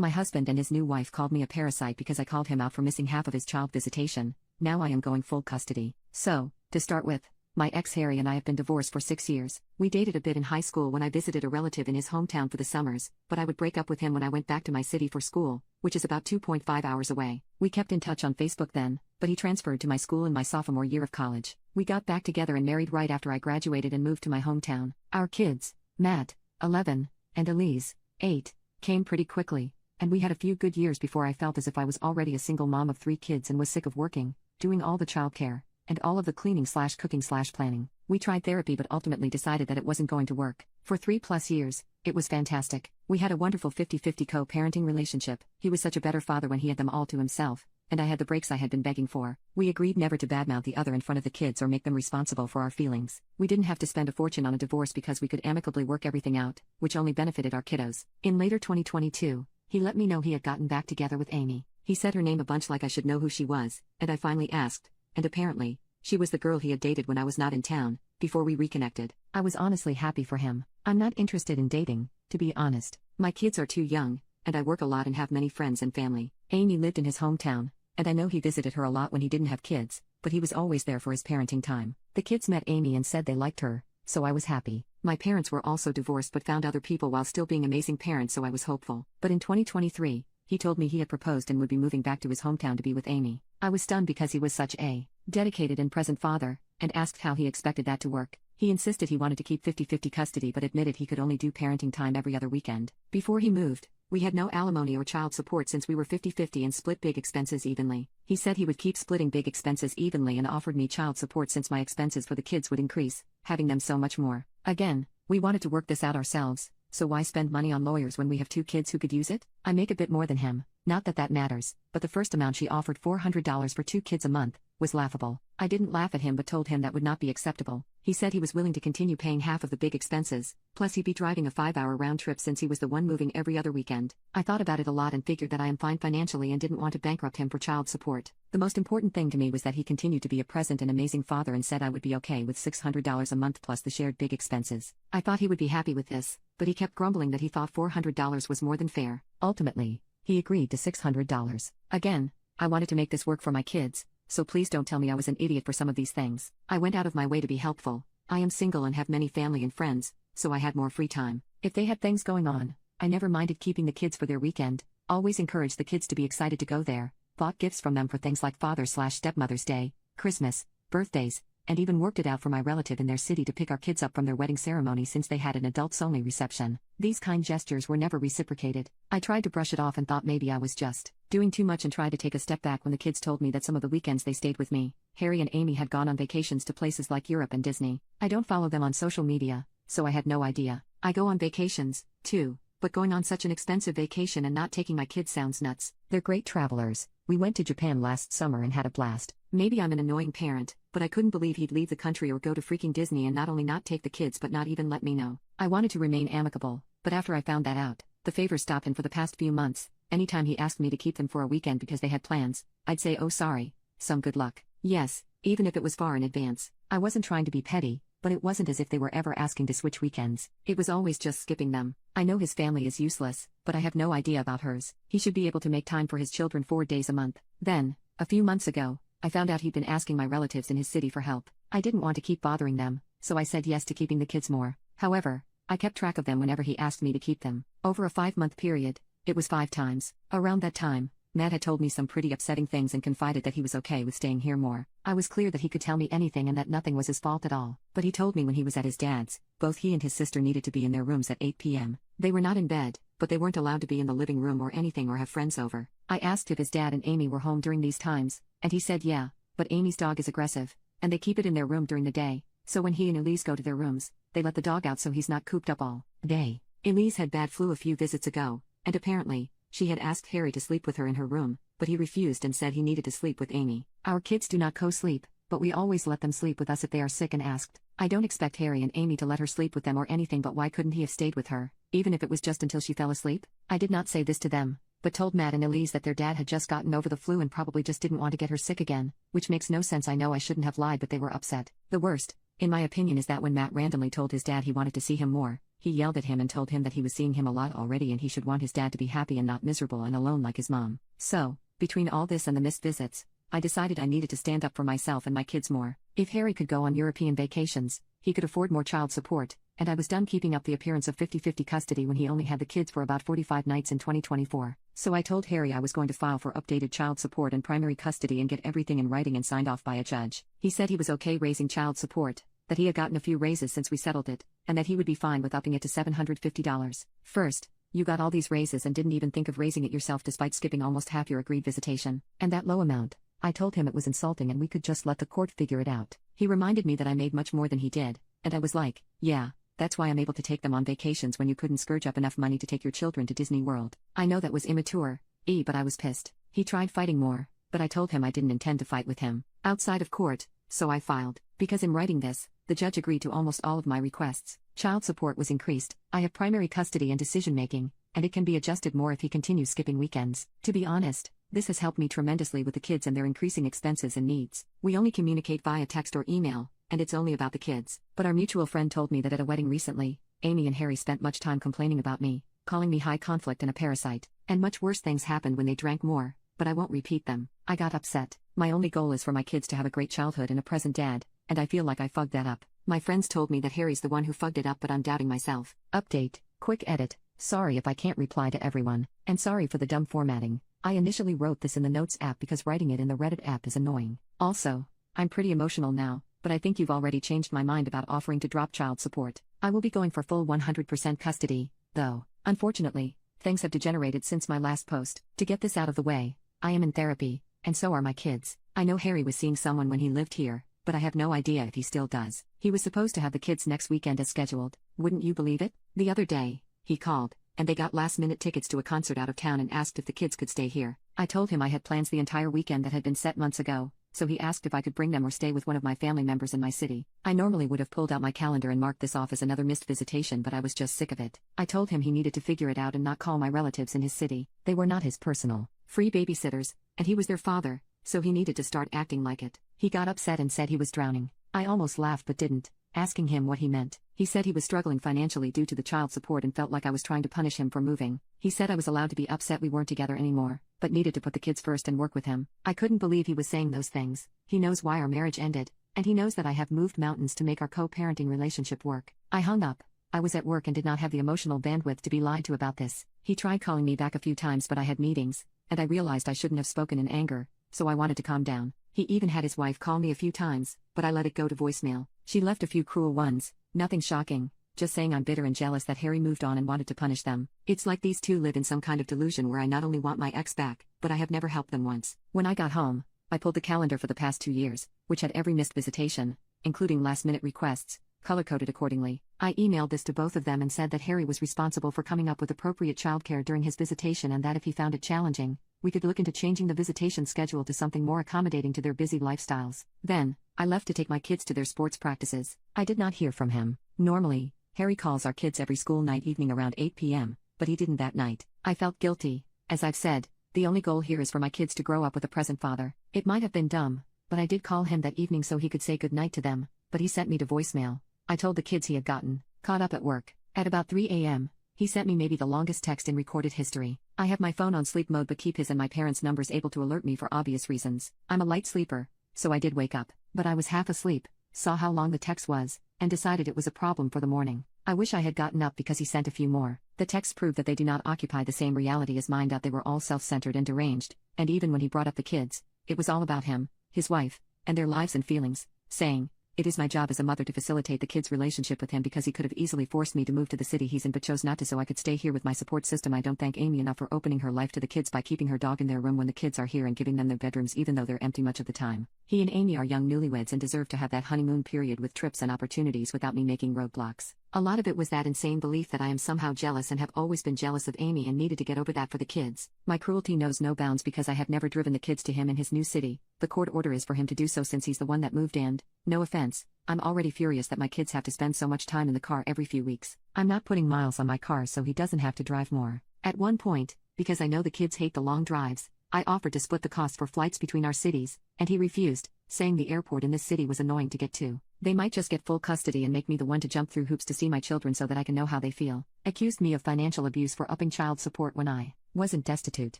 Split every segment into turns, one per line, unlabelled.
My husband and his new wife called me a parasite because I called him out for missing half of his child visitation. Now I am going full custody. So, to start with, my ex Harry and I have been divorced for 6 years. We dated a bit in high school when I visited a relative in his hometown for the summers, but I would break up with him when I went back to my city for school, which is about 2.5 hours away. We kept in touch on Facebook then, but he transferred to my school in my sophomore year of college. We got back together and married right after I graduated and moved to my hometown. Our kids, Matt, 11, and Elise, 8, came pretty quickly, and we had a few good years before I felt as if I was already a single mom of 3 kids and was sick of working, doing all the childcare, and all of the cleaning/cooking/planning. We tried therapy but ultimately decided that it wasn't going to work. For 3+ years, it was fantastic. We had a wonderful 50-50 co-parenting relationship. He was such a better father when he had them all to himself, and I had the breaks I had been begging for. We agreed never to badmouth the other in front of the kids or make them responsible for our feelings. We didn't have to spend a fortune on a divorce because we could amicably work everything out, which only benefited our kiddos. In later 2022, he let me know he had gotten back together with Amy. He said her name a bunch like I should know who she was, and I finally asked, and apparently, she was the girl he had dated when I was not in town, before we reconnected. I was honestly happy for him. I'm not interested in dating, to be honest. My kids are too young, and I work a lot and have many friends and family. Amy lived in his hometown, and I know he visited her a lot when he didn't have kids, but he was always there for his parenting time. The kids met Amy and said they liked her, so I was happy. My parents were also divorced but found other people while still being amazing parents, so I was hopeful. But in 2023, he told me he had proposed and would be moving back to his hometown to be with Amy. I was stunned because he was such a dedicated and present father, and asked how he expected that to work. He insisted he wanted to keep 50-50 custody but admitted he could only do parenting time every other weekend. Before he moved, we had no alimony or child support since we were 50-50 and split big expenses evenly. He said he would keep splitting big expenses evenly and offered me child support since my expenses for the kids would increase, having them so much more. Again, we wanted to work this out ourselves, so why spend money on lawyers when we have 2 kids who could use it? I make a bit more than him, not that that matters, but the first amount she offered, $400 for 2 kids a month, was laughable. I didn't laugh at him but told him that would not be acceptable. He said he was willing to continue paying half of the big expenses, plus he'd be driving a 5-hour round trip since he was the one moving every other weekend. I thought about it a lot and figured that I am fine financially and didn't want to bankrupt him for child support. The most important thing to me was that he continued to be a present and amazing father and said I would be okay with $600 a month plus the shared big expenses. I thought he would be happy with this, but he kept grumbling that he thought $400 was more than fair. Ultimately, he agreed to $600. Again, I wanted to make this work for my kids, so please don't tell me I was an idiot for some of these things. I went out of my way to be helpful. I am single and have many family and friends, so I had more free time. If they had things going on, I never minded keeping the kids for their weekend, always encouraged the kids to be excited to go there, bought gifts from them for things like Father's/Stepmother's Day, Christmas, birthdays, and even worked it out for my relative in their city to pick our kids up from their wedding ceremony since they had an adults-only reception. These kind gestures were never reciprocated. I tried to brush it off and thought maybe I was just doing too much and tried to take a step back when the kids told me that some of the weekends they stayed with me, Harry and Amy had gone on vacations to places like Europe and Disney. I don't follow them on social media, so I had no idea. I go on vacations, too, but going on such an expensive vacation and not taking my kids sounds nuts. They're great travelers. We went to Japan last summer and had a blast. Maybe I'm an annoying parent, but I couldn't believe he'd leave the country or go to freaking Disney and not only not take the kids but not even let me know. I wanted to remain amicable, but after I found that out, the favors stopped, and for the past few months, anytime he asked me to keep them for a weekend because they had plans, I'd say oh sorry, some good luck. Yes, even if it was far in advance. I wasn't trying to be petty, but it wasn't as if they were ever asking to switch weekends. It was always just skipping them. I know his family is useless, but I have no idea about hers. He should be able to make time for his children 4 days a month. Then, a few months ago, I found out he'd been asking my relatives in his city for help. I didn't want to keep bothering them, so I said yes to keeping the kids more. However, I kept track of them whenever he asked me to keep them. Over a 5-month period, it was 5 times. Around that time, Matt had told me some pretty upsetting things and confided that he was okay with staying here more. I was clear that he could tell me anything and that nothing was his fault at all. But he told me when he was at his dad's, both he and his sister needed to be in their rooms at 8 p.m. They were not in bed, but they weren't allowed to be in the living room or anything or have friends over. I asked if his dad and Amy were home during these times, and he said yeah, but Amy's dog is aggressive, and they keep it in their room during the day, so when he and Elise go to their rooms, they let the dog out so he's not cooped up all day. Elise had bad flu a few visits ago, and apparently, she had asked Harry to sleep with her in her room, but he refused and said he needed to sleep with Amy. Our kids do not co-sleep, but we always let them sleep with us if they are sick and asked. I don't expect Harry and Amy to let her sleep with them or anything, but why couldn't he have stayed with her, even if it was just until she fell asleep? I did not say this to them, but told Matt and Elise that their dad had just gotten over the flu and probably just didn't want to get her sick again, which makes no sense. I know I shouldn't have lied, but they were upset. The worst, in my opinion, is that when Matt randomly told his dad he wanted to see him more, He yelled at him and told him that he was seeing him a lot already and he should want his dad to be happy and not miserable and alone like his mom. So, between all this and the missed visits, I decided I needed to stand up for myself and my kids more. If Harry could go on European vacations, he could afford more child support, and I was done keeping up the appearance of 50-50 custody when he only had the kids for about 45 nights in 2024. So I told Harry I was going to file for updated child support and primary custody and get everything in writing and signed off by a judge. He said he was okay raising child support, that he had gotten a few raises since we settled it, and that he would be fine with upping it to $750. First, you got all these raises and didn't even think of raising it yourself despite skipping almost half your agreed visitation. And that low amount. I told him it was insulting and we could just let the court figure it out. He reminded me that I made much more than he did, and I was like, yeah, that's why I'm able to take them on vacations when you couldn't scourge up enough money to take your children to Disney World. I know that was immature, but I was pissed. He tried fighting more, but I told him I didn't intend to fight with him outside of court, so I filed. Because in writing this, the judge agreed to almost all of my requests. Child support was increased, I have primary custody and decision-making, and it can be adjusted more if he continues skipping weekends. To be honest, this has helped me tremendously with the kids and their increasing expenses and needs. We only communicate via text or email, and it's only about the kids. But our mutual friend told me that at a wedding recently, Amy and Harry spent much time complaining about me, calling me high conflict and a parasite, and much worse things happened when they drank more, but I won't repeat them. I got upset. My only goal is for my kids to have a great childhood and a present dad, and I feel like I fucked that up. My friends told me that Harry's the one who fucked it up, but I'm doubting myself. Update, quick edit. Sorry if I can't reply to everyone, and sorry for the dumb formatting. I initially wrote this in the Notes app because writing it in the Reddit app is annoying. Also, I'm pretty emotional now, but I think you've already changed my mind about offering to drop child support. I will be going for full 100% custody, though. Unfortunately, things have degenerated since my last post. To get this out of the way, I am in therapy, and so are my kids. I know Harry was seeing someone when he lived here, but I have no idea if he still does. He was supposed to have the kids next weekend as scheduled. Wouldn't you believe it? The other day, he called, and they got last-minute tickets to a concert out of town and asked if the kids could stay here. I told him I had plans the entire weekend that had been set months ago, so he asked if I could bring them or stay with one of my family members in my city. I normally would have pulled out my calendar and marked this off as another missed visitation, but I was just sick of it. I told him he needed to figure it out and not call my relatives in his city. They were not his personal, free babysitters, and he was their father, so he needed to start acting like it. He got upset and said he was drowning. I almost laughed but didn't, asking him what he meant. He said he was struggling financially due to the child support and felt like I was trying to punish him for moving. He said I was allowed to be upset we weren't together anymore, but needed to put the kids first and work with him. I couldn't believe he was saying those things. He knows why our marriage ended, and he knows that I have moved mountains to make our co-parenting relationship work. I hung up. I was at work and did not have the emotional bandwidth to be lied to about this. He tried calling me back a few times, but I had meetings, and I realized I shouldn't have spoken in anger, so I wanted to calm down. He even had his wife call me a few times, but I let it go to voicemail. She left a few cruel ones, nothing shocking, just saying I'm bitter and jealous that Harry moved on and wanted to punish them. It's like these two live in some kind of delusion where I not only want my ex back, but I have never helped them once. When I got home, I pulled the calendar for the past 2 years, which had every missed visitation, including last-minute requests, color-coded accordingly. I emailed this to both of them and said that Harry was responsible for coming up with appropriate childcare during his visitation and that if he found it challenging, we could look into changing the visitation schedule to something more accommodating to their busy lifestyles. Then, I left to take my kids to their sports practices. I did not hear from him. Normally, Harry calls our kids every school night evening around 8 p.m., but he didn't that night. I felt guilty. As I've said, the only goal here is for my kids to grow up with a present father. It might have been dumb, but I did call him that evening so he could say goodnight to them, but he sent me to voicemail. I told the kids he had gotten caught up at work. At about 3 a.m., he sent me maybe the longest text in recorded history. I have my phone on sleep mode but keep his and my parents' numbers able to alert me for obvious reasons. I'm a light sleeper, so I did wake up, but I was half asleep, saw how long the text was, and decided it was a problem for the morning. I wish I had gotten up because he sent a few more. The texts proved that they do not occupy the same reality as mine, that they were all self-centered and deranged, and even when he brought up the kids, it was all about him, his wife, and their lives and feelings, saying, "It is my job as a mother to facilitate the kids' relationship with him because he could have easily forced me to move to the city he's in but chose not to so I could stay here with my support system. I don't thank Amy enough for opening her life to the kids by keeping her dog in their room when the kids are here and giving them their bedrooms even though they're empty much of the time. He and Amy are young newlyweds and deserve to have that honeymoon period with trips and opportunities without me making roadblocks." A lot of it was that insane belief that I am somehow jealous and have always been jealous of Amy and needed to get over that for the kids. My cruelty knows no bounds because I have never driven the kids to him in his new city. The court order is for him to do so since he's the one that moved and, no offense, I'm already furious that my kids have to spend so much time in the car every few weeks. I'm not putting miles on my car so he doesn't have to drive more. At one point, because I know the kids hate the long drives, I offered to split the cost for flights between our cities, and he refused, saying the airport in this city was annoying to get to. They might just get full custody and make me the one to jump through hoops to see my children so that I can know how they feel. Accused me of financial abuse for upping child support when I wasn't destitute.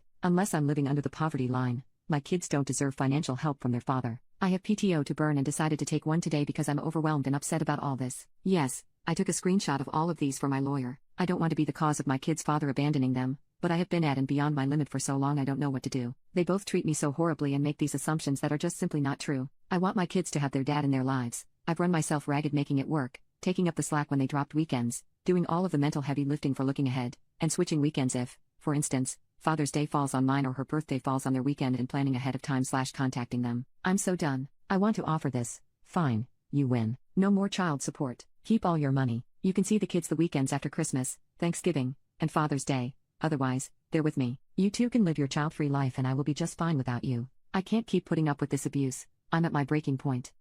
Unless I'm living under the poverty line, my kids don't deserve financial help from their father. I have PTO to burn and decided to take one today because I'm overwhelmed and upset about all this. Yes, I took a screenshot of all of these for my lawyer. I don't want to be the cause of my kids' father abandoning them, but I have been at and beyond my limit for so long I don't know what to do. They both treat me so horribly and make these assumptions that are just simply not true. I want my kids to have their dad in their lives. I've run myself ragged making it work, taking up the slack when they dropped weekends, doing all of the mental heavy lifting for looking ahead, and switching weekends if, for instance, Father's Day falls on mine or her birthday falls on their weekend and planning ahead of time / contacting them. I'm so done. I want to offer this. Fine, you win. No more child support. Keep all your money. You can see the kids the weekends after Christmas, Thanksgiving, and Father's Day. Otherwise, they're with me. You two can live your child-free life and I will be just fine without you. I can't keep putting up with this abuse. I'm at my breaking point.